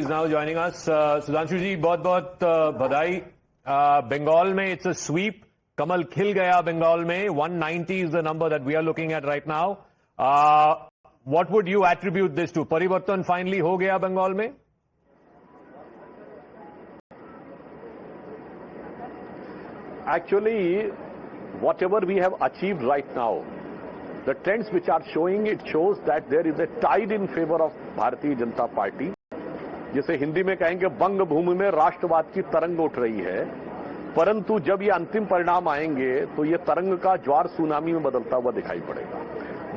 is now joining us. Sudhanshu जी बहुत बहुत बधाई. बंगाल में it's a sweep. कमल खिल गया बंगाल में. 190 is the number that we are looking at right now. What would you attribute this to? परिवर्तन finally हो गया बंगाल में? Actually, whatever we have achieved right now, the trends which are showing, it shows that there is a tide in favor of Bharatiya Janata Party. जिसे हिंदी में कहेंगे बंग भूमि में राष्ट्रवाद की तरंग उठ रही है. परंतु जब ये अंतिम परिणाम आएंगे तो ये तरंग का ज्वार सुनामी में बदलता हुआ दिखाई पड़ेगा.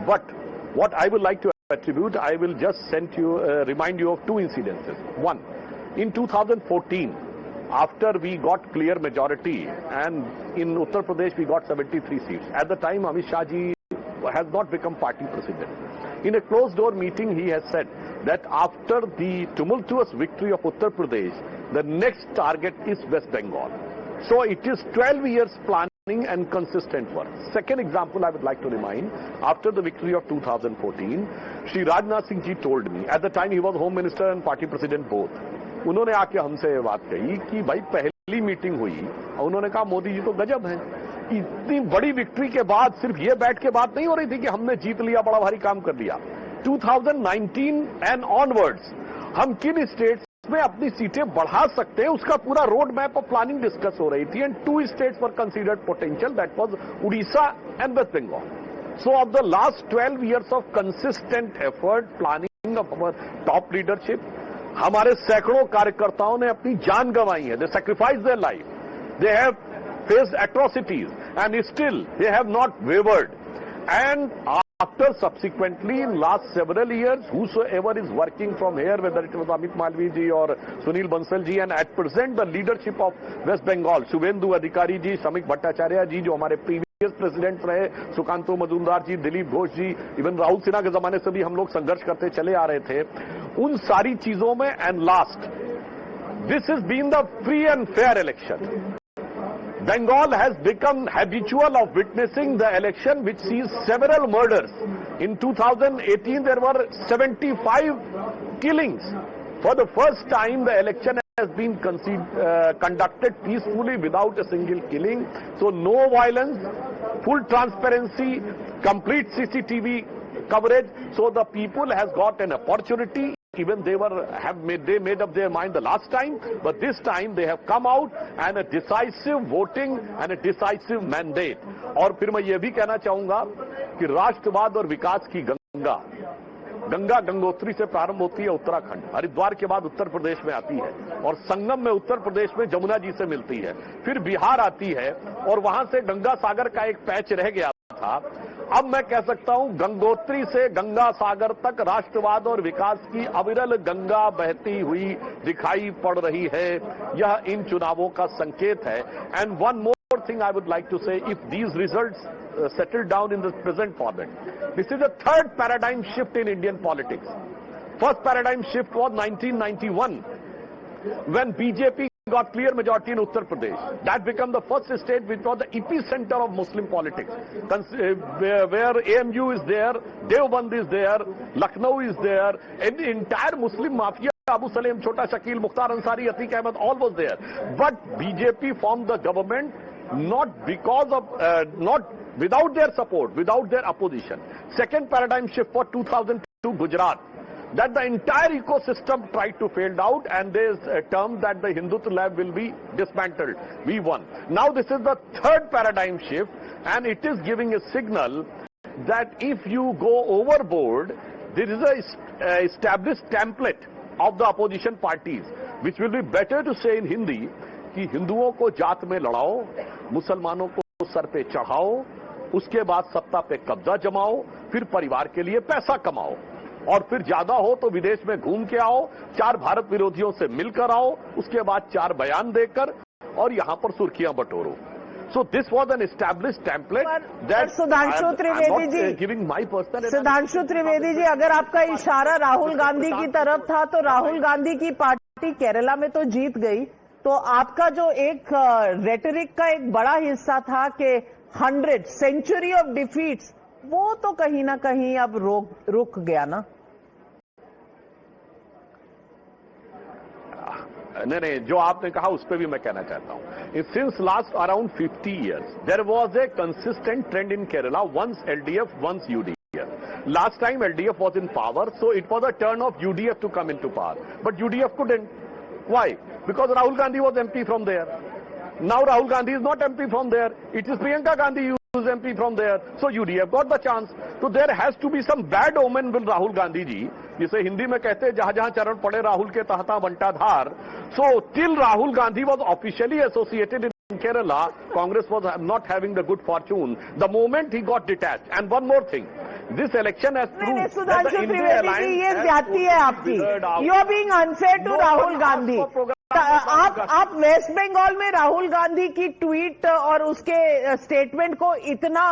But what I would like to attribute, I will just remind you of two incidences. One, in 2014, after we got clear majority and in Uttar Pradesh we got 73 seats. At the time, Amit Shah ji has not become party president. In a closed door meeting, he has said that after the tumultuous victory of Uttar Pradesh, the next target is West Bengal. So it is 12 years planning and consistent work. Second example I would like to remind, after the victory of 2014, Shri Rajnath Singh ji told me, at the time he was Home Minister and Party President both, उन्होंने आके हमसे ये बात कही कि भाई पहली meeting हुई और उन्होंने कहा मोदी जी तो गजब हैं. इतनी बड़ी विक्ट्री के बाद सिर्फ ये बैठ के बात नहीं हो रही थी कि हमने जीत लिया, बड़ा भारी काम कर लिया. 2019 एंड ऑनवर्ड्स हम किन स्टेट्स में अपनी सीटें बढ़ा सकते हैं उसका पूरा road map of planning discuss हो रही थी. And 2 states were considered potential, that was Orissa and West Bengal. So of the last 12 years of consistent effort, planning of our top leadership, हमारे सैकड़ों कार्यकर्ताओं ने अपनी जान गंवाई है. They sacrifice their life, they have faced atrocities and still they have not wavered. And after subsequently in last several years, whosoever is working from here, whether it was Amit Malvi ji or Sunil Bansal ji, and at present the leadership of West Bengal, Shubhendu Adhikari ji, Samik Bhattacharya ji, जो हमारे previous president रहे, सुकांतो मजूमदार जी, दिलीप घोष जी, even Rahul Sinha के जमाने से भी हम लोग संघर्ष करते चले आ रहे थे. उन सारी चीजों में and last, this has been the free and fair election. Bengal has become habitual of witnessing the election which sees several murders. In 2018, there were 75 killings. For the first time, the election has been conducted peacefully without a single killing. So no violence, full transparency, complete CCTV coverage. So the people has got an opportunity. Even they made up their mind the last time, but this time they have come out and a decisive voting and a decisive mandate. और फिर मैं ये भी कहना चाहूंगा कि राष्ट्रवाद और विकास की गंगा गंगोत्री से प्रारंभ होती है उत्तराखंड, हरिद्वार के बाद उत्तर प्रदेश में आती है और संगम में उत्तर प्रदेश में जमुना जी से मिलती है, फिर बिहार आती है और वहां से गंगा सागर का एक पैच रह गया था. अब मैं कह सकता हूं गंगोत्री से गंगा सागर तक राष्ट्रवाद और विकास की अविरल गंगा बहती हुई दिखाई पड़ रही है. यह इन चुनावों का संकेत है. And one more thing I would like to say, if these results settle down in the present format, this is a third paradigm shift in Indian politics. First paradigm shift was 1991 when BJP got clear majority in Uttar Pradesh. That became the first state which was the epicenter of Muslim politics, where AMU is there, Deoband is there, Lucknow is there, and the entire Muslim mafia, Abu Salim, Chota Shakil, Mukhtar Ansari, Atiq Ahmed, all was there. But BJP formed the government not because of, not without their support, without their opposition. Second paradigm shift for 2002 Gujarat, that the entire ecosystem tried to fail out, and there's a term that the Hindutva lab will be dismantled. We won. Now this is the third paradigm shift, and it is giving a signal that if you go overboard, there is a established template of the opposition parties, which will be better to say in Hindi कि हिंदुओं को जात में लड़ाओ, मुसलमानों को sir पे चढ़ाओ, उसके बाद सत्ता पे कब्जा जमाओ, फिर परिवार के लिए पैसा कमाओ और फिर ज्यादा हो तो विदेश में घूम के आओ, 4 भारत विरोधियों से मिलकर आओ, उसके बाद 4 बयान देकर और यहां पर सुर्खियां बटोरो. So this was an established template that Sudhanshu Trivedi ji, giving my personal. Sudhanshu Trivedi ji, अगर आपका इशारा राहुल गांधी की तरफ था तो राहुल गांधी की पार्टी केरला में तो जीत गई, तो आपका जो एक रेटरिक का एक बड़ा हिस्सा था कि 100 सेंचुरी ऑफ डिफीट्स, वो तो कहीं ना कहीं अब रुक गया ना. नहीं, जो आपने कहा उस पर भी मैं कहना चाहता हूं। Since last around 50 years there was a consistent trend in Kerala, once LDF once UDF. Last time LDF was in power, so it was a turn of UDF to come into power, but UDF couldn't. Why? Because Rahul Gandhi was MP from there. Now Rahul Gandhi is not MP from there. It is Priyanka Gandhi who is MP from there. So UDF got the chance. So there has to be some bad omen with Rahul Gandhi ji. जिसे हिंदी में कहते हैं जहां जहां चरण पड़े राहुल के तहता बंटा धार. So till Rahul Gandhi was officially associated in Kerala, Congress was not having the good fortune. The moment he got detached. And one more thing. This election has proved that the Sudhanshu India Trivedi ji, alliance ये has ज्यादती है आपकी. You are being unfair to Rahul Gandhi. आप वेस्ट बंगाल में राहुल गांधी की tweet और उसके statement को इतना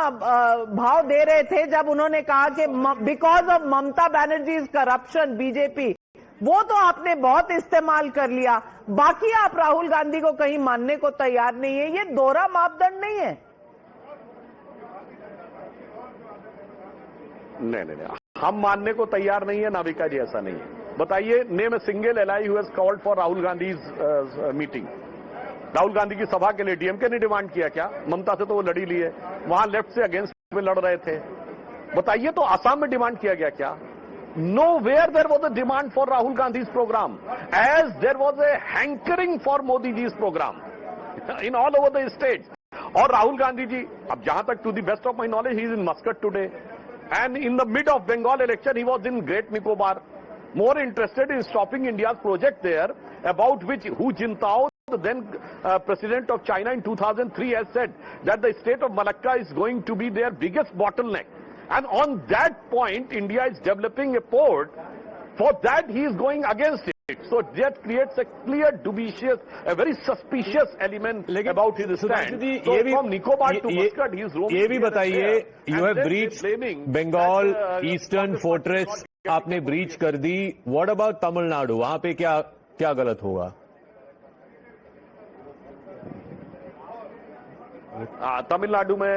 भाव दे रहे थे जब उन्होंने कहा कि because of Mamata Banerjee's corruption BJP, वो तो आपने बहुत इस्तेमाल कर लिया. बाकी आप राहुल गांधी को कहीं मानने को तैयार नहीं है. ये दोहरा मापदंड नहीं है? नहीं, हम मानने को तैयार नहीं है नाविका जी, ऐसा नहीं है. बताइए, name a single ally who has called for Rahul Gandhi's meeting. Rahul Gandhi की सभा के लिए डीएमके ने डिमांड किया क्या? ममता से तो वो लड़ी ली है, वहां लेफ्ट से अगेंस्ट में लड़ रहे थे. बताइए, तो आसाम में डिमांड किया गया क्या? Nowhere there was a demand for Rahul Gandhi's program as there was a hankering for Modi ji's program in all over the states. और राहुल गांधी जी, अब जहां तक to the best of my knowledge he is in Muscat today, and in the mid of Bengal election he was in Great Nicobar, more interested in stopping India's project there, about which Hu Jintao, the then president of China in 2003, has said that the state of Malacca is going to be their biggest bottleneck, and on that point India is developing a port. For that he is going against it. So that creates a clear dubious, a very suspicious element about his stand. So from Nicobar to Muscat he is roaming. ये भी बताइए, you have breached Bengal Eastern Fortress, आपने breach कर दी. What about Tamil Nadu? वहां पे क्या गलत होगा? तमिलनाडु में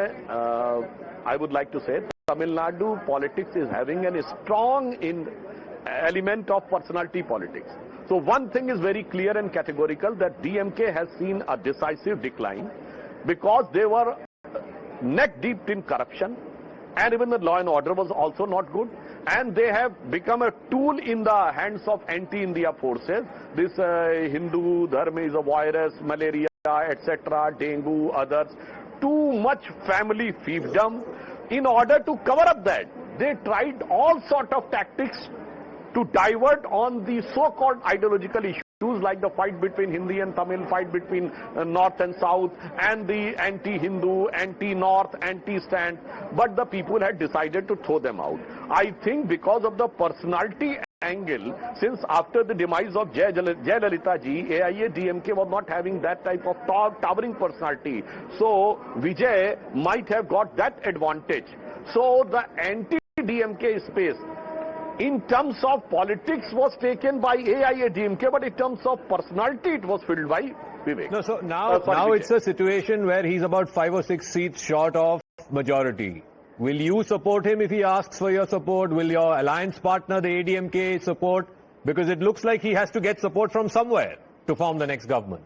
I would like to say Tamil Nadu politics is having a strong element of personality politics. So one thing is very clear and categorical, that DMK has seen a decisive decline because they were neck deep in corruption, and even the law and order was also not good, and they have become a tool in the hands of anti-India forces. This Hindu dharma is a virus, malaria, etc., dengue, others. Too much family fiefdom. In order to cover up that, they tried all sort of tactics to divert on the so-called ideological issues like the fight between Hindi and Tamil, fight between North and South, and the anti-Hindu, anti-North, anti-stand. But the people had decided to throw them out. I think because of the personality angle, since after the demise of Jayalalitha ji, AIA-DMK was not having that type of towering personality. So Vijay might have got that advantage. So the anti-DMK space, in terms of politics, was taken by AIA-DMK, but in terms of personality, it was filled by Vivek. No, so now it's a situation where he's about 5 or 6 seats short of majority. Will you support him if he asks for your support? Will your alliance partner, the ADMK, support? Because it looks like he has to get support from somewhere to form the next government.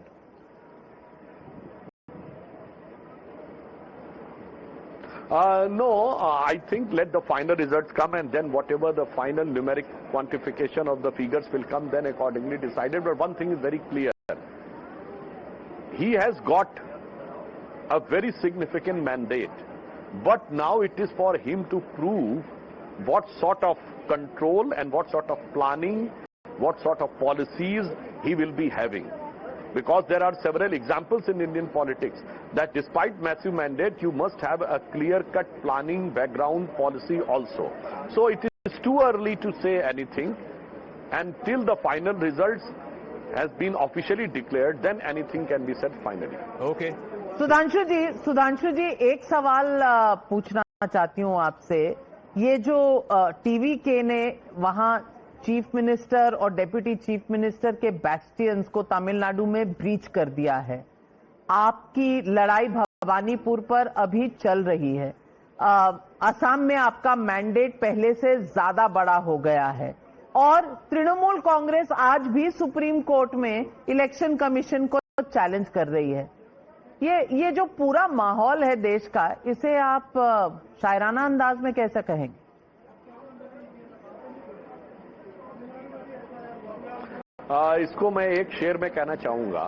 No, I think let the final results come, and then whatever the final numeric quantification of the figures will come, then accordingly decided. But one thing is very clear. He has got a very significant mandate. But now it is for him to prove what sort of control and what sort of planning, what sort of policies he will be having. Because there are several examples in Indian politics that despite massive mandate, you must have a clear-cut planning background policy also. So it is too early to say anything. Until the final results has been officially declared, then anything can be said finally. Okay. Sudhanshu जी एक सवाल पूछना चाहती हूँ आपसे. ये जो TV के ने वहां चीफ मिनिस्टर और डेप्यूटी चीफ मिनिस्टर के बैस्टियंस को तमिलनाडु में ब्रीच कर दिया है, आपकी लड़ाई भवानीपुर पर अभी चल रही है. असम में आपका मैंडेट पहले से ज्यादा बड़ा हो गया है और तृणमूल कांग्रेस आज भी सुप्रीम कोर्ट में इलेक्शन कमीशन को चैलेंज कर रही है। ये जो पूरा माहौल है देश का, इसे आप शायराना अंदाज में कैसे कहेंगे? इसको मैं एक शेर में कहना चाहूंगा,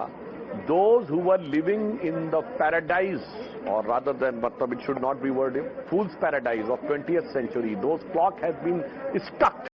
those who were living in the paradise, or rather than, but it should not be worded, fool's paradise of 20th century, those clock has been stuck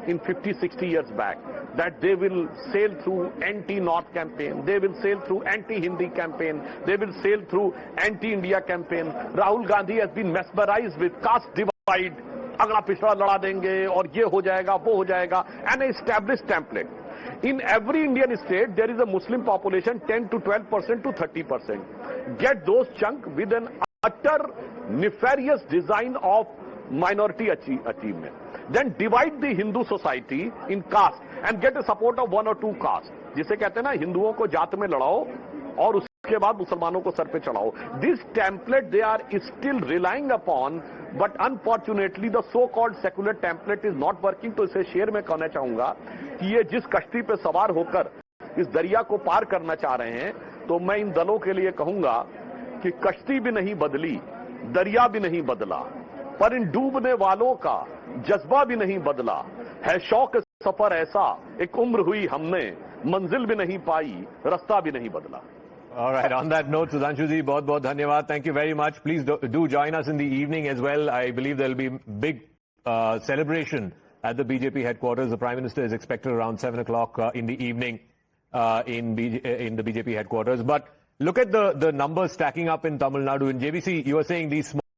in 50-60 years back, that they will sail through anti-North campaign, they will sail through anti-Hindi campaign, they will sail through anti-India campaign. Rahul Gandhi has been mesmerized with caste divide, अगला पिछड़ा लड़ा देंगे और ये हो जाएगा वो हो जाएगा, an established template. In every Indian state, there is a Muslim population 10 to 12% to 30%. Get those chunk with an utter nefarious design of minority achievement. Then divide the Hindu society in caste and get a support of one or two castes. जिसे कहते हैं ना, हिंदुओं को जात में लड़ाओ और उसके बाद मुसलमानों को सर पे चढ़ाओ. This template they are still relying upon, but unfortunately the so-called secular template is not working. तो इसे शेर में कहना चाहूंगा कि ये जिस कश्ती पे सवार होकर इस दरिया को पार करना चाह रहे हैं, तो मैं इन दलों के लिए कहूंगा कि कश्ती भी नहीं बदली, दरिया भी नहीं बदला, पर इन डूबने वालों का जज्बा भी नहीं बदला है। शौक सफर ऐसा एक उम्र हुई हमने, मंजिल भी नहीं पाई, रास्ता भी नहीं बदला. All right. On that note, Sudhanshu ji, बहुत dhanyawad. Thank you very much. Please do join us in the evening as well. I believe there will be big celebration at the BJP headquarters. The Prime Minister is expected around 7 o'clock in the evening in the BJP headquarters. But look at the numbers stacking up in Tamil Nadu. In JVC, you were saying these